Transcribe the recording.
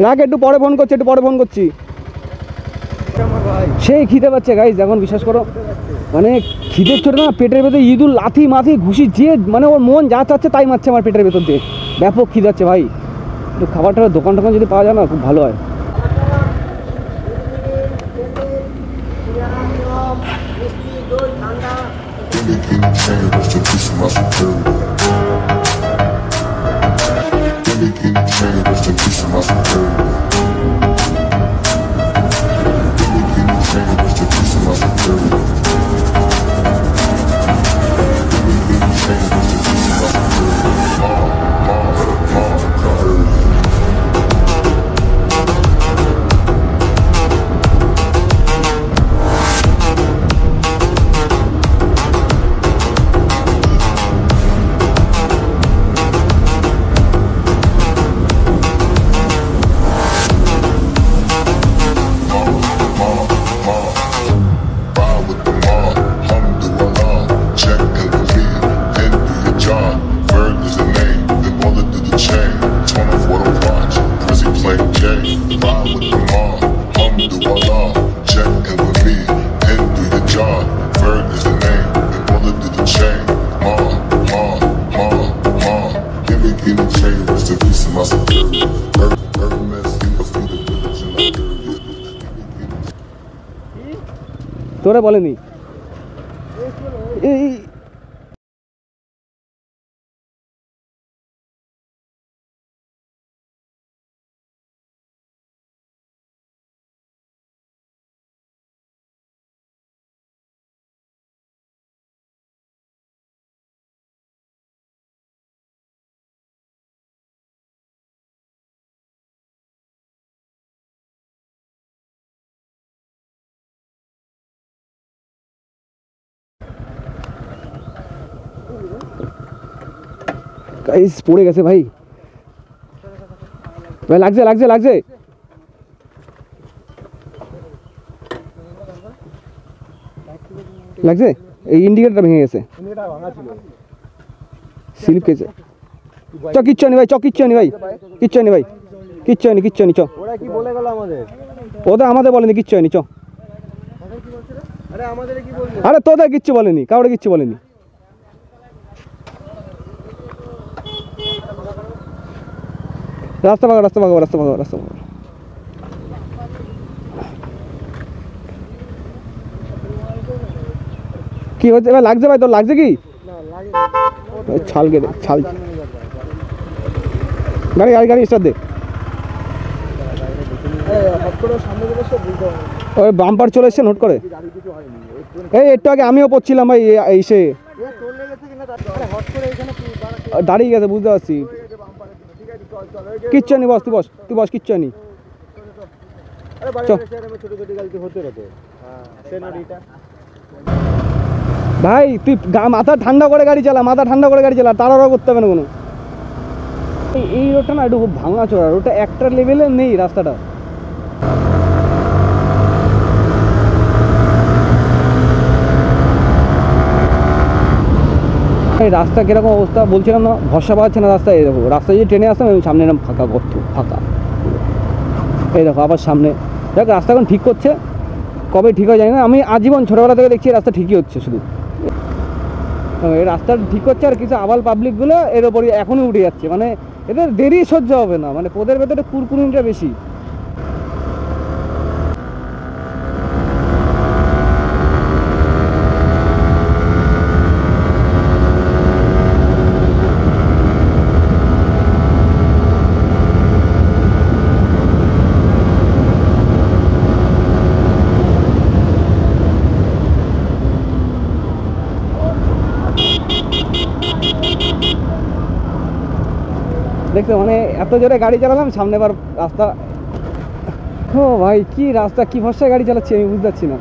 রাখ, একটু পরে ফোন করছি, একটু পরে ফোন করছি। সেই খিদে পাচ্ছে গাইজ এখন, বিশ্বাস করো। মানে খিদের ছোট না, পেটের ভেতরে ইঁদুর লাথি মাথি ঘুষি যে মানে ওর মন যা চাচ্ছে তাই মারছে আমার পেটের ভেতর দিয়ে। ব্যাপক খিদে যাচ্ছে ভাই। একটু খাবারটা দোকান টোকান যদি পাওয়া যায় না খুব ভালো হয়। তোরা বলেনি গাইস, পড়ে গেছে ভাই। ভাই লাগছে লাগছে লাগছে। লাগছে, এই ইন্ডিকেটরটা ভেঙে গেছে, স্লিপ খেয়েছে। চ কিচ্ছু নি ভাই, চ কিচ্ছু নি ভাই, কিচ্ছু নি ভাই, কিচ্ছু নি, কিচ্ছু নি। চ ওরা কি বলে গেল আমাদের? ওদের আমাদের বলেনি কিচ্ছু হয়নি। চ। আরে আমাদের কি বলবে? আরে তোদের কিচ্ছু বলেনি, কাউরে কিচ্ছু বলেনি। রাস্তা ভাগো, রাস্তা ভাগো, রাস্তা ভাগো, রাস্তা ভাগো। কি হচ্ছে ভাই? লাগছে ভাই, তোর লাগছে কি? ছাল গে ছাল। গাড়ি গাড়ি গাড়ি স্টার্ট দে। ওই বাম্পার চলে এসছে নোট করে। এই একটু আগে আমিও পড়ছিলাম ভাই, এসে দাঁড়িয়ে গেছে, বুঝতে পারছি। কিচ্ছু নি, বস তুই, বস তুই, বস, কিচ্ছু নি। ভাই তুই মাথা ঠান্ডা করে গাড়ি চালা, মাথা ঠান্ডা করে গাড়ি চালা, তাড়াহুড়ো করতে হবে না কোনো। এই রোডটা না একটু খুব ভাঙা চোরা, রোডটা একটা লেভেলে নেই রাস্তাটা। এই রাস্তা কিরকম অবস্থা বলছিলাম না, ভরসা পাচ্ছে না রাস্তায়। এই দেখো, রাস্তায় যদি ট্রেনে আসতাম সামনে এরকম ফাঁকা গর্ত, ফাঁকা। এই দেখো আবার সামনে। দেখ রাস্তা এখন ঠিক করছে, কবে ঠিক হয়ে যায় না। আমি আজীবন ছোটোবেলা থেকে দেখছি রাস্তা ঠিকই হচ্ছে শুধু। এই রাস্তাটা ঠিক করছে আর কিছু আবাল পাবলিকগুলো এর ওপরই এখনই উঠে যাচ্ছে। মানে এদের দেরি সহ্য হবে না, মানে পোদের ভেতরে কুরকুরিটা বেশি। দেখতে মানে এত জোরে গাড়ি চালালাম, সামনে আবার রাস্তা। ও ভাই কি রাস্তা, কি ভরসায় গাড়ি চালাচ্ছি আমি বুঝতে পারছি না।